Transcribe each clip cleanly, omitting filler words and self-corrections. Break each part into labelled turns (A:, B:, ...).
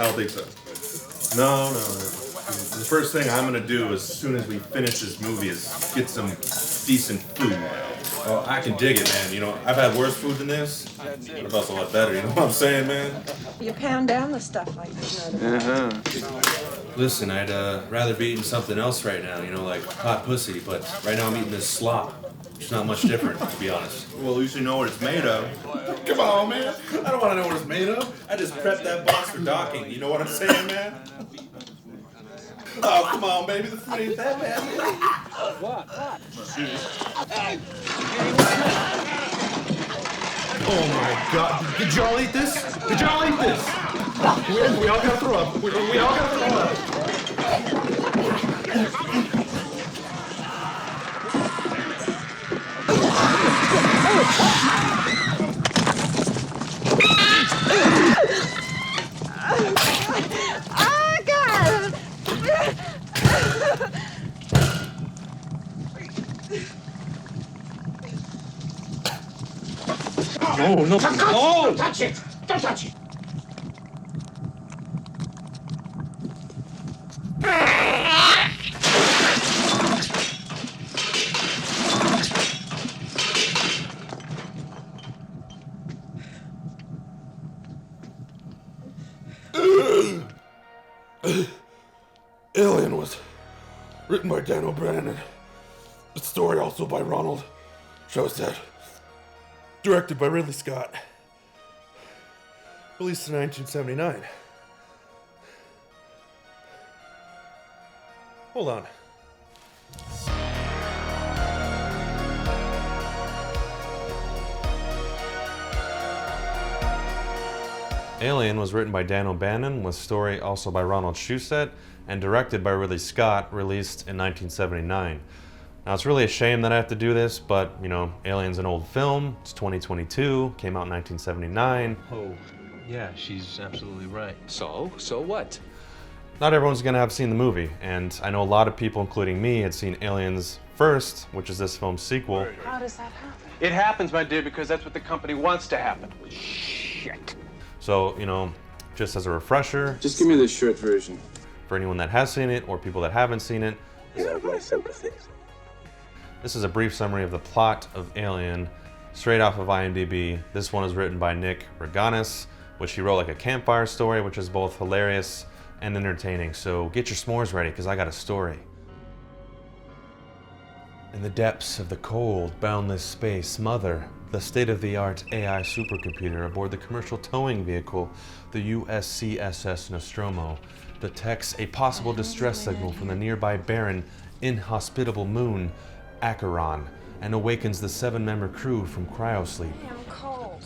A: I don't think so. No. The first thing I'm gonna do as soon as we finish this movie is get some decent food. Oh, I can dig it, man. You know, I've had worse food than this, but it's also a lot better. You know what I'm saying, man?
B: You pound down the stuff like this.
A: Listen, I'd rather be eating something else right now. You know, like hot pussy. But right now I'm eating this slop. It's not much different, to be honest. Well, at least you know what it's made of. Come on, man. I don't want to know what it's made of. I just prepped that box for docking. You know what I'm saying, man? Oh, come on, baby. The food ain't that bad.
C: What?
A: Oh, my God. Did y'all eat this? We all gotta throw up. We all gotta throw up.
C: No.
D: Don't touch it! Don't touch it!
A: Alien was written by Dan O'Brien and the story also by Ronald Showstead. Directed by Ridley Scott. Released in 1979. Hold on. Alien was written by Dan O'Bannon, with story also by Ronald Shusett, and directed by Ridley Scott, released in 1979. Now, it's really a shame that I have to do this, but, you know, Alien's an old film. It's 2022, came out in 1979.
E: Oh, yeah, she's absolutely right.
D: So what?
A: Not everyone's gonna have seen the movie, and I know a lot of people, including me, had seen Aliens first, which is this film's sequel.
B: How does that happen?
E: It happens, my dear, because that's what the company wants to happen.
D: Shit.
A: So, you know, just as a refresher,
F: Just give me the short version.
A: for anyone that has seen it or people that haven't seen it,
D: You have my sympathies.
A: this is a brief summary of the plot of Alien, straight off of IMDb. This one is written by Nick Reganis, which he wrote like a campfire story, which is both hilarious and entertaining. So get your s'mores ready, because I got a story. In the depths of the cold, boundless space, Mother, the state-of-the-art AI supercomputer aboard the commercial towing vehicle, the USCSS Nostromo, detects a possible distress signal from the nearby barren, inhospitable moon, Acheron, and awakens the 7-member crew from cryosleep.
B: Hey, I'm cold.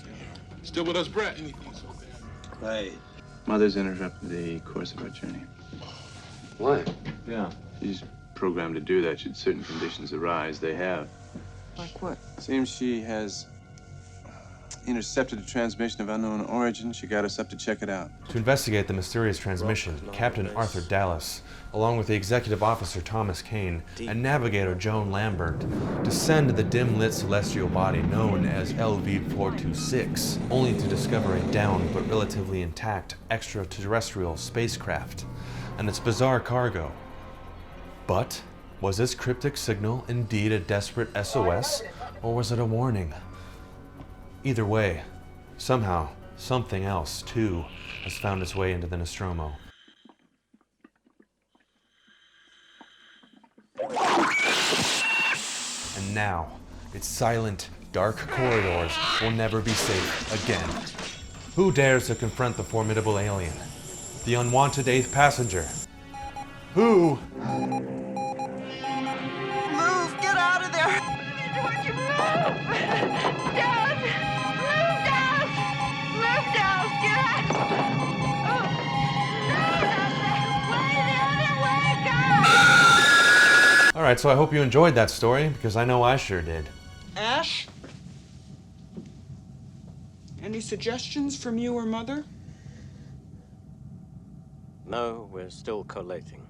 G: Still with us, Brett?
F: Right. Mother's interrupted the course of our journey.
D: What?
F: Yeah. She's programmed to do that should certain conditions arise. They have.
B: Like what?
F: Seems she has intercepted a transmission of unknown origin. She got us up to check it out.
A: To investigate the mysterious transmission, Captain Arthur Dallas, along with the executive officer Thomas Kane and navigator Joan Lambert, descend to the dim-lit celestial body known as LV-426, only to discover a downed but relatively intact extraterrestrial spacecraft and its bizarre cargo. But was this cryptic signal indeed a desperate SOS, or was it a warning? Either way, somehow, something else, too, has found its way into the Nostromo. And now, its silent, dark corridors will never be safe again. Who dares to confront the formidable alien? The unwanted 8th passenger? Who?
B: Move! Get out of there! Don't you move! Down! Move down! Move down! Get out! Oh. No, way the other way! Go!
A: Alright, so I hope you enjoyed that story, because I know I sure did.
H: Ash? Any suggestions from you or Mother?
D: No, we're still collating.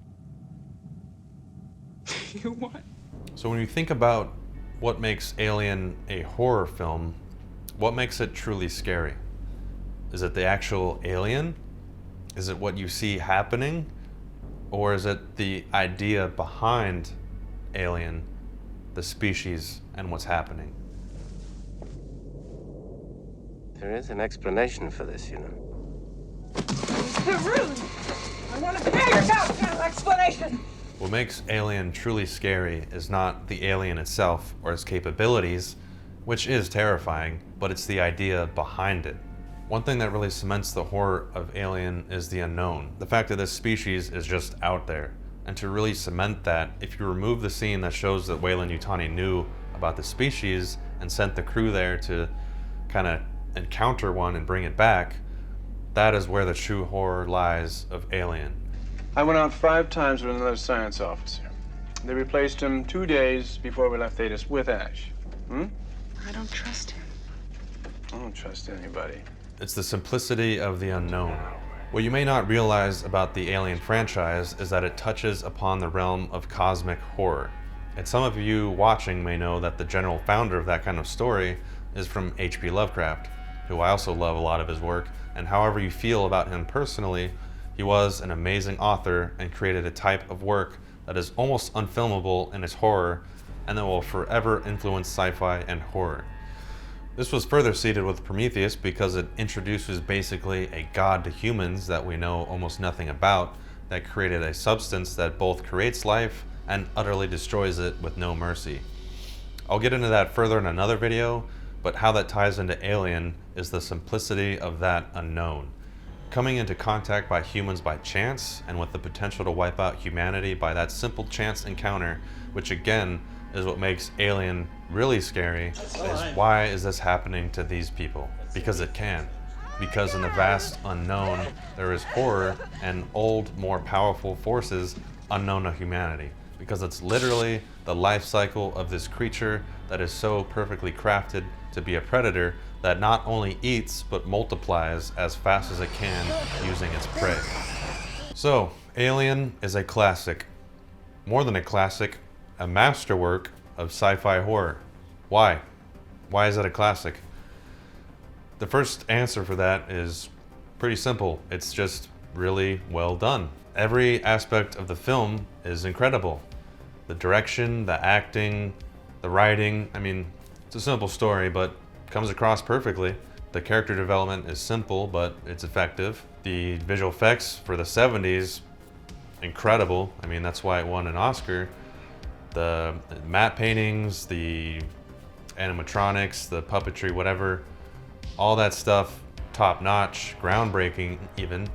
H: You what?
A: So when you think about what makes Alien a horror film, what makes it truly scary? Is it the actual alien? Is it what you see happening? Or is it the idea behind Alien, the species, and what's happening?
D: There is an explanation for this, you know.
B: Rude! I want to hear your goddamn explanation!
A: What makes Alien truly scary is not the alien itself or its capabilities, which is terrifying, but it's the idea behind it. One thing that really cements the horror of Alien is the unknown. The fact that this species is just out there. And to really cement that, if you remove the scene that shows that Weyland-Yutani knew about the species and sent the crew there to kind of encounter one and bring it back, that is where the true horror lies of Alien.
E: I went out 5 times with another science officer. They replaced him 2 days before we left Thetis with Ash.
H: I don't trust him.
E: I don't trust anybody.
A: It's the simplicity of the unknown. What you may not realize about the Alien franchise is that it touches upon the realm of cosmic horror. And some of you watching may know that the general founder of that kind of story is from H.P. Lovecraft, who I also love a lot of his work, and however you feel about him personally, he was an amazing author and created a type of work that is almost unfilmable in its horror and that will forever influence sci-fi and horror. This was further seeded with Prometheus because it introduces basically a god to humans that we know almost nothing about, that created a substance that both creates life and utterly destroys it with no mercy. I'll get into that further in another video, but how that ties into Alien is the simplicity of that unknown. Coming into contact by humans by chance, and with the potential to wipe out humanity by that simple chance encounter, which again is what makes Alien really scary, is why is this happening to these people? Because it can. Because in the vast unknown, there is horror and old, more powerful forces unknown to humanity. Because it's literally the life cycle of this creature that is so perfectly crafted to be a predator that not only eats but multiplies as fast as it can using its prey. So, Alien is a classic. More than a classic, a masterwork of sci-fi horror. Why? Why is it a classic? The first answer for that is pretty simple. It's just really well done. Every aspect of the film is incredible. The direction, the acting, the writing, I mean, it's a simple story, but comes across perfectly. The character development is simple, but it's effective. The visual effects for the 70's, incredible. I mean, that's why it won an Oscar. The matte paintings, the animatronics, the puppetry, whatever, all that stuff, top notch, groundbreaking even.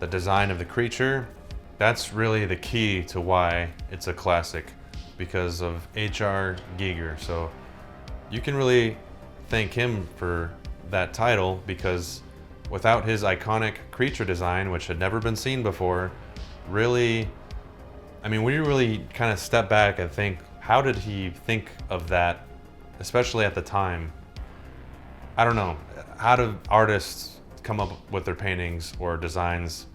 A: The design of the creature, that's really the key to why it's a classic, because of H.R. Giger. So you can really thank him for that title, because without his iconic creature design, which had never been seen before, really, I mean, when you really kind of step back and think, how did he think of that, especially at the time? I don't know. How do artists come up with their paintings or designs?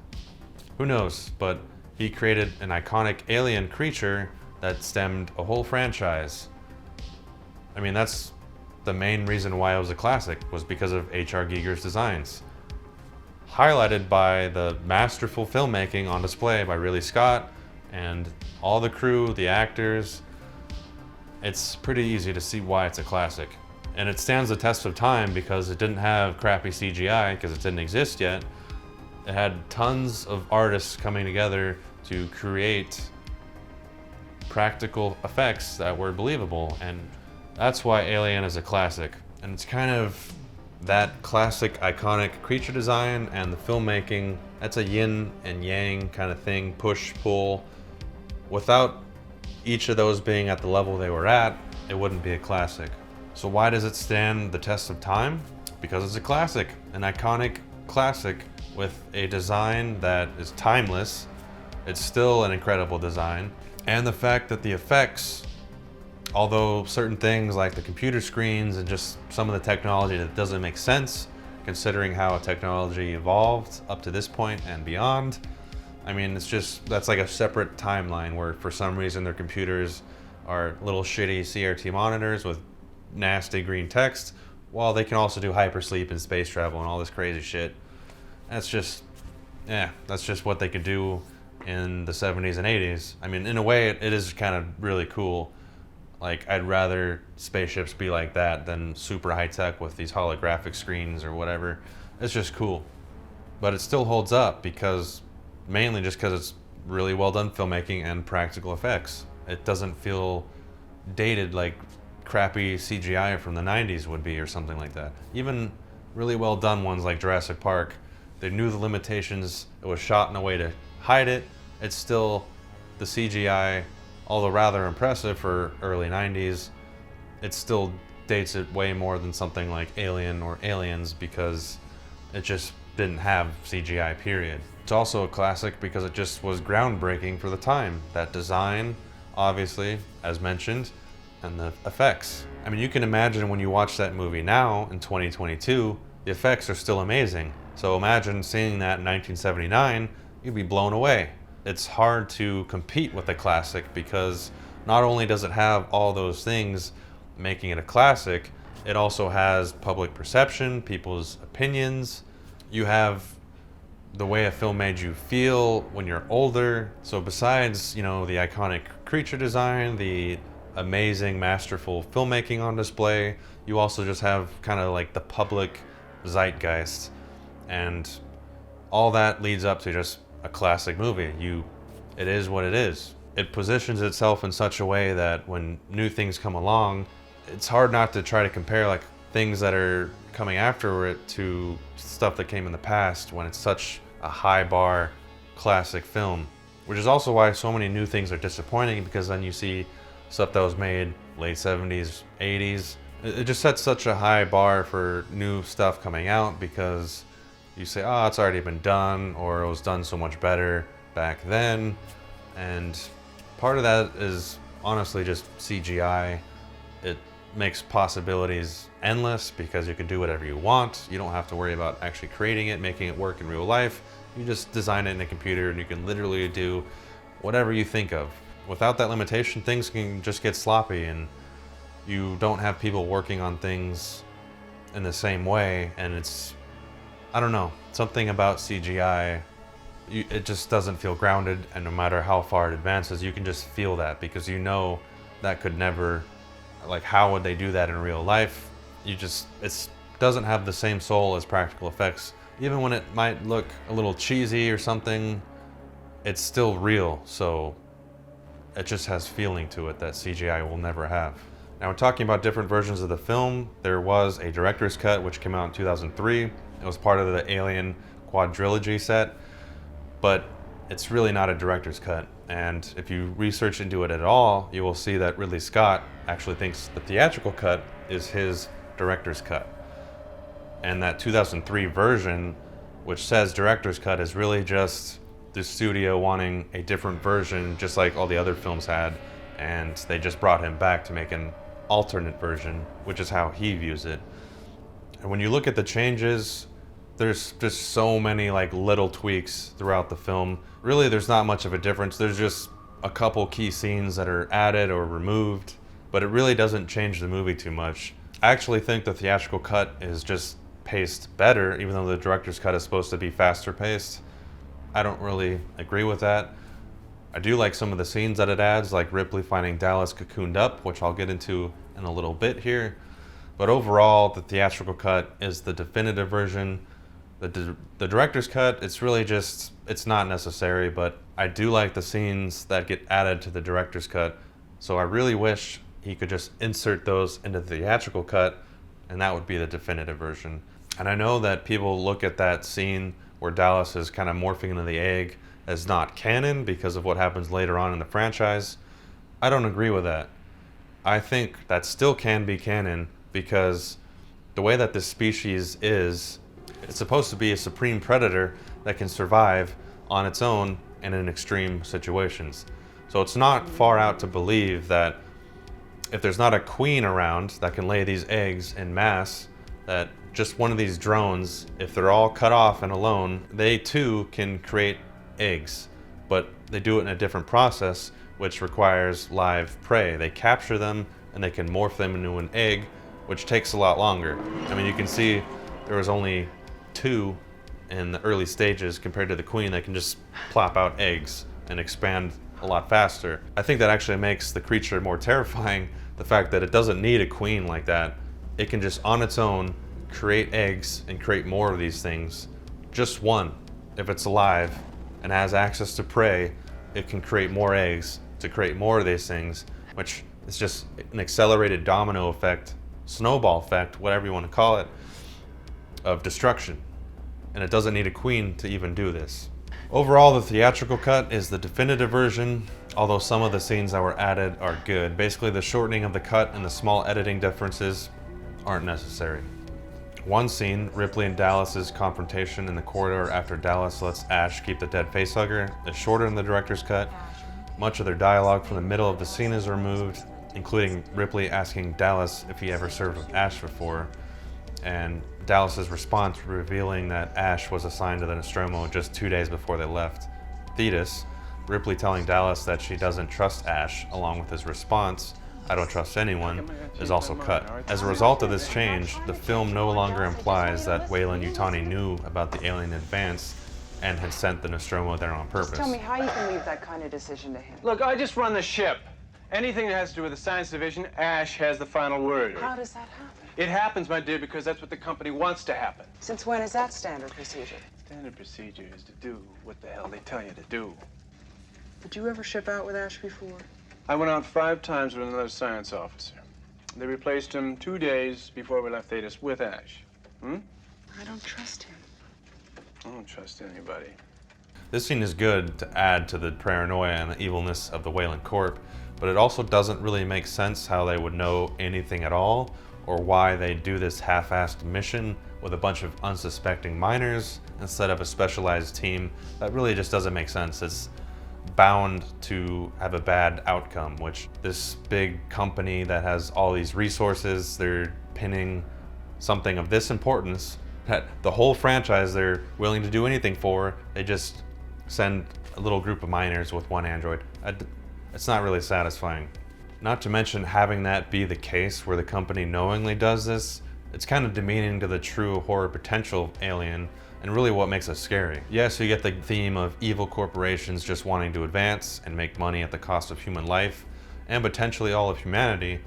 A: Who knows? But he created an iconic alien creature that stemmed a whole franchise. I mean, that's the main reason why it was a classic, was because of H.R. Giger's designs. Highlighted by the masterful filmmaking on display by Ridley Scott and all the crew, the actors. It's pretty easy to see why it's a classic. And it stands the test of time because it didn't have crappy CGI, because it didn't exist yet. It had tons of artists coming together to create practical effects that were believable, and that's why Alien is a classic. And it's kind of that classic iconic creature design and the filmmaking, that's a yin and yang kind of thing, push, pull. Without each of those being at the level they were at, it wouldn't be a classic. So why does it stand the test of time? Because it's a classic, an iconic classic with a design that is timeless. It's still an incredible design. And the fact that the effects, although certain things like the computer screens and just some of the technology that doesn't make sense, considering how technology evolved up to this point and beyond, I mean, it's just, that's like a separate timeline where for some reason their computers are little shitty CRT monitors with nasty green text, while they can also do hypersleep and space travel and all this crazy shit. That's just yeah, that's just what they could do in the 70s and 80s. I mean, in a way, it is kind of really cool. Like, I'd rather spaceships be like that than super high tech with these holographic screens or whatever. It's just cool. But it still holds up mainly just because it's really well done filmmaking and practical effects. It doesn't feel dated like crappy CGI from the 90s would be or something like that. Even really well done ones like Jurassic Park, they knew the limitations. It was shot in a way to hide it. It's still the CGI, although rather impressive for early 90s, it still dates it way more than something like Alien or Aliens because it just didn't have CGI, period. It's also a classic because it just was groundbreaking for the time. That design, obviously, as mentioned, and the effects. I mean, you can imagine when you watch that movie now in 2022, the effects are still amazing. So imagine seeing that in 1979, you'd be blown away. It's hard to compete with a classic because not only does it have all those things making it a classic, it also has public perception, people's opinions. You have the way a film made you feel when you're older. So besides, the iconic creature design, the amazing, masterful filmmaking on display, you also just have kind of like the public zeitgeist. And all that leads up to just a classic movie. It is what it is. It positions itself in such a way that when new things come along, it's hard not to try to compare like things that are coming after it to stuff that came in the past when it's such a high bar classic film. Which is also why so many new things are disappointing, because then you see stuff that was made late 70s, 80s. It just sets such a high bar for new stuff coming out because you say, oh, it's already been done, or it was done so much better back then. And part of that is honestly just CGI. It makes possibilities endless because you can do whatever you want. You don't have to worry about actually creating it, making it work in real life. You just design it in a computer and you can literally do whatever you think of. Without that limitation, things can just get sloppy and you don't have people working on things in the same way. And it's, I don't know, something about CGI, it just doesn't feel grounded, and no matter how far it advances, you can just feel that because that could never, like, how would they do that in real life? It doesn't have the same soul as practical effects. Even when it might look a little cheesy or something, it's still real, so it just has feeling to it that CGI will never have. Now, we're talking about different versions of the film. There was a director's cut, which came out in 2003. It was part of the Alien quadrilogy set, but it's really not a director's cut. And if you research into it at all, you will see that Ridley Scott actually thinks the theatrical cut is his director's cut. And that 2003 version, which says director's cut, is really just the studio wanting a different version, just like all the other films had, and they just brought him back to make an alternate version, which is how he views it. And when you look at the changes, there's just so many like little tweaks throughout the film. Really, there's not much of a difference. There's just a couple key scenes that are added or removed, but it really doesn't change the movie too much. I actually think the theatrical cut is just paced better, even though the director's cut is supposed to be faster paced. I don't really agree with that. I do like some of the scenes that it adds, like Ripley finding Dallas cocooned up, which I'll get into in a little bit here. But overall, the theatrical cut is the definitive version. The director's cut, it's really just, it's not necessary, but I do like the scenes that get added to the director's cut. So I really wish he could just insert those into the theatrical cut, and that would be the definitive version. And I know that people look at that scene where Dallas is kind of morphing into the egg as not canon because of what happens later on in the franchise. I don't agree with that. I think that still can be canon because the way that this species is, it's supposed to be a supreme predator that can survive on its own and in extreme situations. So it's not far out to believe that if there's not a queen around that can lay these eggs in mass, that just one of these drones, if they're all cut off and alone, they too can create eggs. But they do it in a different process, which requires live prey. They capture them and they can morph them into an egg, which takes a lot longer. I mean, you can see there was only 2 in the early stages compared to the queen that can just plop out eggs and expand a lot faster. I think that actually makes the creature more terrifying, the fact that it doesn't need a queen like that. It can just on its own create eggs and create more of these things. Just one, if it's alive and has access to prey, it can create more eggs to create more of these things, which is just an accelerated domino effect, snowball effect, whatever you want to call it, of destruction. And it doesn't need a queen to even do this. Overall, the theatrical cut is the definitive version, although some of the scenes that were added are good. Basically, the shortening of the cut and the small editing differences aren't necessary. One scene, Ripley and Dallas's confrontation in the corridor after Dallas lets Ash keep the dead facehugger, is shorter than the director's cut. Much of their dialogue from the middle of the scene is removed, including Ripley asking Dallas if he ever served with Ash before, and Dallas's response revealing that Ash was assigned to the Nostromo just 2 days before they left Thetis. Ripley telling Dallas that she doesn't trust Ash, along with his response, "I don't trust anyone," is also cut. As a result of this change, the film no longer implies that Weyland-Yutani knew about the alien in advance and had sent the Nostromo there on purpose.
H: Tell me how you can leave that kind of decision to him.
E: Look, I just run the ship. Anything that has to do with the science division, Ash has the final word.
H: How does that happen?
E: It happens, my dear, because that's what the company wants to happen.
H: Since when is that standard procedure?
E: Standard procedure is to do what the hell they tell you to do.
H: Did you ever ship out with Ash before?
E: I went out 5 times with another science officer. They replaced him 2 days before we left Thetis with Ash.
H: I don't trust him.
E: I don't trust anybody.
A: This scene is good to add to the paranoia and the evilness of the Weyland Corp, but it also doesn't really make sense how they would know anything at all, or why they do this half-assed mission with a bunch of unsuspecting miners instead of a specialized team. That really just doesn't make sense. It's bound to have a bad outcome, which this big company that has all these resources, they're pinning something of this importance, that the whole franchise they're willing to do anything for, they just send a little group of miners with one android. It's not really satisfying. Not to mention having that be the case where the company knowingly does this, it's kind of demeaning to the true horror potential of Alien and really what makes it scary. Yes, you get the theme of evil corporations just wanting to advance and make money at the cost of human life and potentially all of humanity,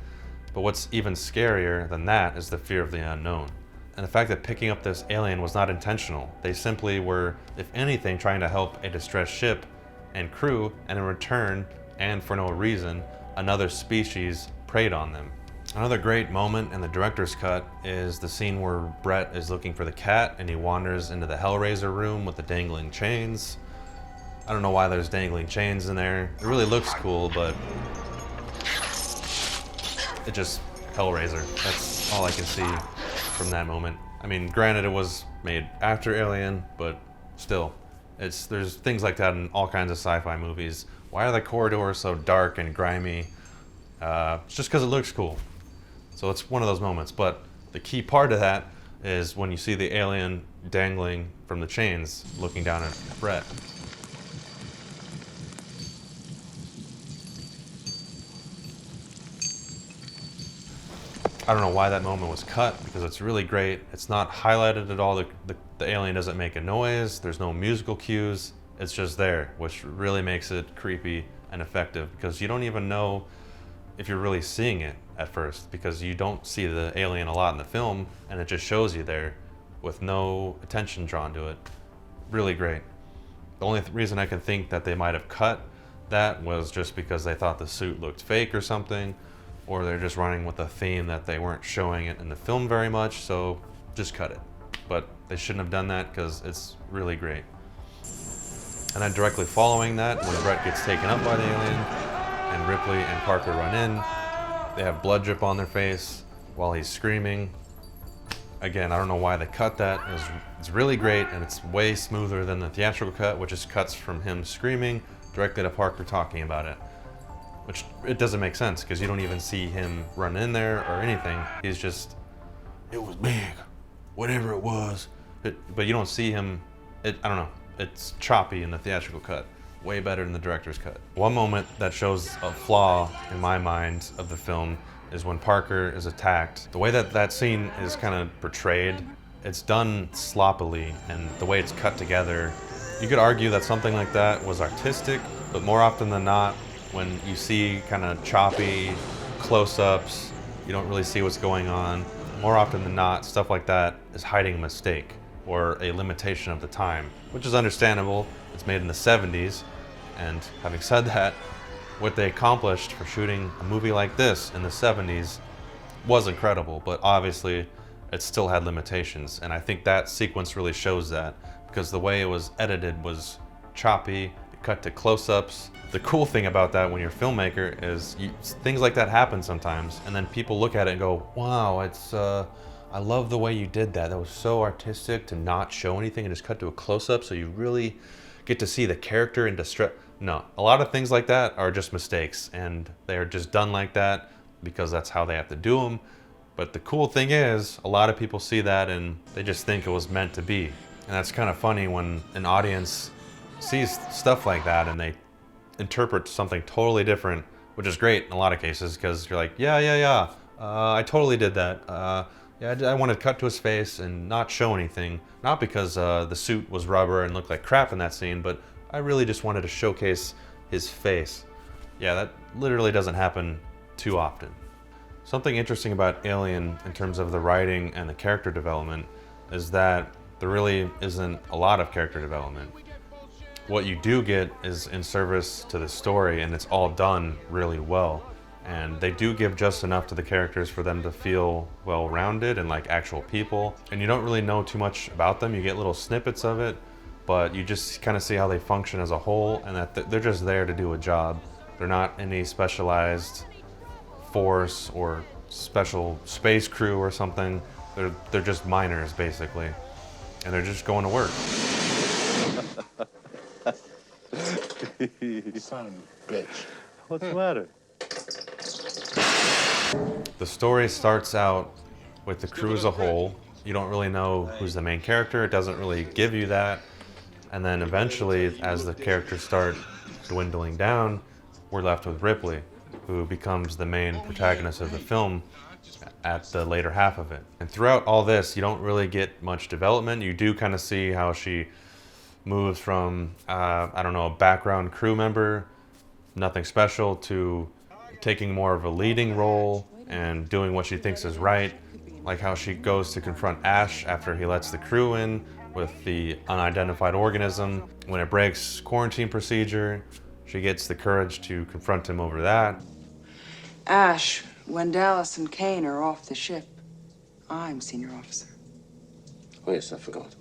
A: but what's even scarier than that is the fear of the unknown. And the fact that picking up this alien was not intentional. They simply were, if anything, trying to help a distressed ship and crew, and in return, and for no reason, another species preyed on them. Another great moment in the director's cut is the scene where Brett is looking for the cat and he wanders into the Hellraiser room with the dangling chains. I don't know why there's dangling chains in there. It really looks cool, but it just, Hellraiser. That's all I can see from that moment. I mean, granted it was made after Alien, but still, there's things like that in all kinds of sci-fi movies. Why are the corridors so dark and grimy? It's just because it looks cool. So it's one of those moments, but the key part of that is when you see the alien dangling from the chains, looking down at Brett. I don't know why that moment was cut, because it's really great. It's not highlighted at all. The alien doesn't make a noise. There's no musical cues. It's just there, which really makes it creepy and effective, because you don't even know if you're really seeing it at first, because you don't see the alien a lot in the film, and it just shows you there with no attention drawn to it. Really great. The only reason I can think that they might have cut that was just because they thought the suit looked fake or something, or they're just running with a theme that they weren't showing it in the film very much, so just cut it. But they shouldn't have done that, because it's really great. And then directly following that, when Brett gets taken up by the alien, and Ripley and Parker run in, they have blood drip on their face while he's screaming. Again, I don't know why they cut that. It's really great, and it's way smoother than the theatrical cut, which is cuts from him screaming directly to Parker talking about it. Which, it doesn't make sense, because you don't even see him run in there or anything. He's just, it was big, whatever it was. But you don't see him, I don't know, it's choppy in the theatrical cut. Way better than the director's cut. One moment that shows a flaw in my mind of the film is when Parker is attacked. The way that scene is kind of portrayed it's done sloppily, and the way it's cut together, you could argue that something like that was artistic, but more often than not, when you see kind of choppy close-ups, you don't really see what's going on. More often than not, stuff like that is hiding a mistake or a limitation of the time, which is understandable. It's made in the 70s, and having said that, what they accomplished for shooting a movie like this in the 70s was incredible, but obviously it still had limitations, and I think that sequence really shows that, because the way it was edited was choppy, it cut to close-ups. The cool thing about that when you're a filmmaker is things like that happen sometimes, and then people look at it and go, wow, I love the way you did that. That was so artistic to not show anything and just cut to a close-up so you really get to see the character in distress. No, a lot of things like that are just mistakes, and they are just done like that because that's how they have to do them. But the cool thing is, a lot of people see that and they just think it was meant to be. And that's kind of funny when an audience sees stuff like that and they interpret something totally different, which is great in a lot of cases, because you're like, yeah, I totally did that. Yeah, I wanted to cut to his face and not show anything. Not because the suit was rubber and looked like crap in that scene, but I really just wanted to showcase his face. Yeah, that literally doesn't happen too often. Something interesting about Alien in terms of the writing and the character development is that there really isn't a lot of character development. What you do get is in service to the story, and it's all done really well. And they do give just enough to the characters for them to feel well-rounded and like actual people. And you don't really know too much about them. You get little snippets of it, but you just kind of see how they function as a whole, and that they're just there to do a job. They're not any specialized force or special space crew or something. They're just miners basically, and they're just going to work.
C: Son of a bitch.
D: What's the matter?
A: The story starts out with the crew as a whole. You don't really know who's the main character. It doesn't really give you that. And then eventually, as the characters start dwindling down, we're left with Ripley, who becomes the main protagonist of the film at the later half of it. And throughout all this, you don't really get much development. You do kind of see how she moves from, I don't know, a background crew member, nothing special, to taking more of a leading role and doing what she thinks is right. Like how she goes to confront Ash after he lets the crew in with the unidentified organism. When it breaks quarantine procedure, she gets the courage to confront him over that.
H: Ash, when Dallas and Kane are off the ship, I'm senior officer.
D: Oh, yes, I forgot.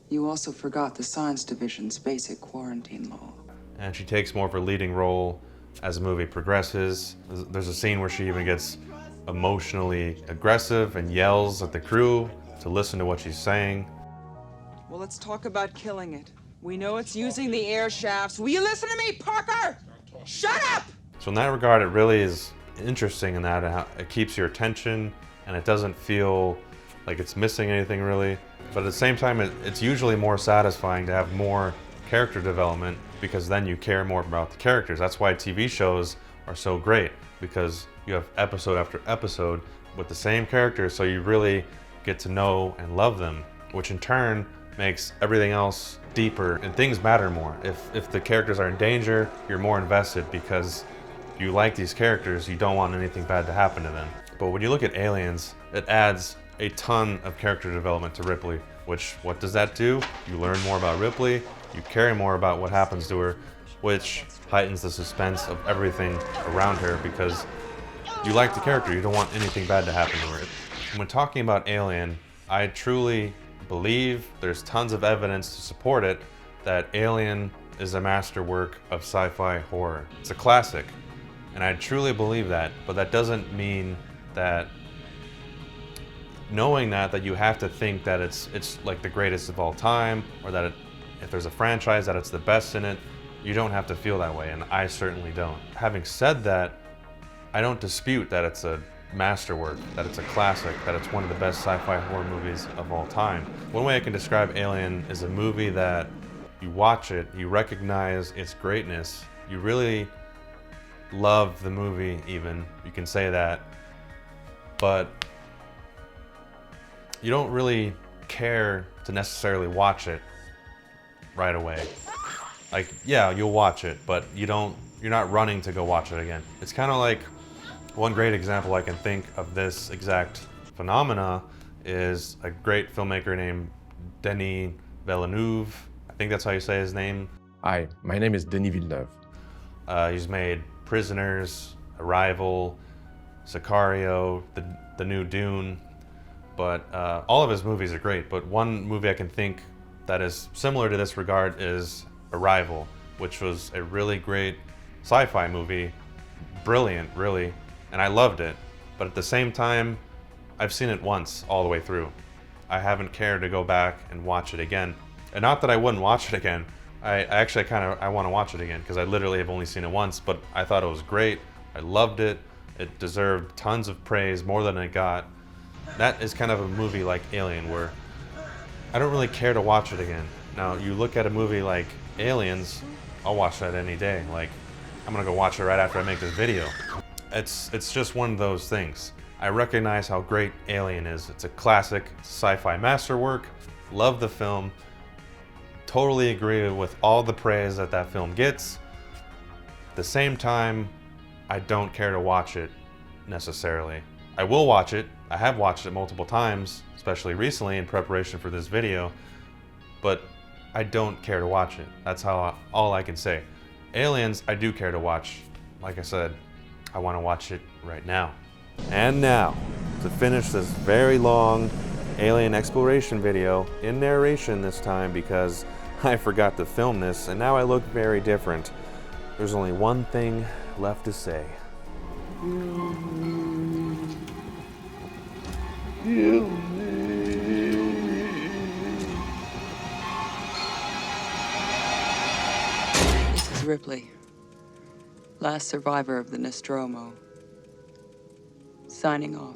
H: You also forgot the Science Division's basic quarantine law.
A: And she takes more of a leading role as the movie progresses. There's a scene where she even gets emotionally aggressive and yells at the crew to listen to what she's saying.
H: Well, let's talk about killing it. We know it's using the air shafts. Will you listen to me, Parker? Shut up!
A: So in that regard, it really is interesting in that it keeps your attention and it doesn't feel like it's missing anything really. But at the same time, it's usually more satisfying to have more character development, because then you care more about the characters. That's why TV shows are so great, because you have episode after episode with the same characters, so you really get to know and love them, which in turn makes everything else deeper and things matter more. If the characters are in danger, you're more invested because you like these characters, you don't want anything bad to happen to them. But when you look at Aliens, it adds a ton of character development to Ripley, which, what does that do? You learn more about Ripley, you care more about what happens to her, which heightens the suspense of everything around her because you like the character, you don't want anything bad to happen to her. And when talking about Alien, I truly believe, there's tons of evidence to support it, that Alien is a masterwork of sci-fi horror. It's a classic, and I truly believe that, but that doesn't mean that knowing that you have to think that it's like the greatest of all time, or that if there's a franchise that it's the best in it. You don't have to feel that way, and I certainly don't. Having said that, I don't dispute that it's a masterwork, that it's a classic, that it's one of the best sci-fi horror movies of all time. One way I can describe Alien is a movie that you watch it, you recognize its greatness, you really love the movie even, you can say that, but you don't really care to necessarily watch it right away. Like, yeah, you'll watch it, but you're not running to go watch it again. It's kind of like, one great example I can think of this exact phenomena is a great filmmaker named Denis Villeneuve. I think that's how you say his name.
G: Hi, my name is Denis Villeneuve.
A: He's made Prisoners, Arrival, Sicario, the new Dune, but all of his movies are great. But one movie I can think that is similar to this regard is Arrival, which was a really great sci-fi movie, brilliant, really, and I loved it. But at the same time, I've seen it once all the way through. I haven't cared to go back and watch it again. And not that I wouldn't watch it again. I actually I want to watch it again because I literally have only seen it once, but I thought it was great. I loved it. It deserved tons of praise, more than it got. That is kind of a movie like Alien where I don't really care to watch it again. Now, you look at a movie like Aliens, I'll watch that any day. Like, I'm gonna go watch it right after I make this video. It's just one of those things. I recognize how great Alien is. It's a classic sci-fi masterwork. Love the film. Totally agree with all the praise that film gets. At the same time, I don't care to watch it necessarily. I will watch it. I have watched it multiple times, especially recently in preparation for this video, but I don't care to watch it. That's all I can say. Aliens, I do care to watch. Like I said, I want to watch it right now. And now, to finish this very long alien exploration video, in narration this time because I forgot to film this and now I look very different. There's only one thing left to say.
H: This is Ripley, last survivor of the Nostromo. Signing off.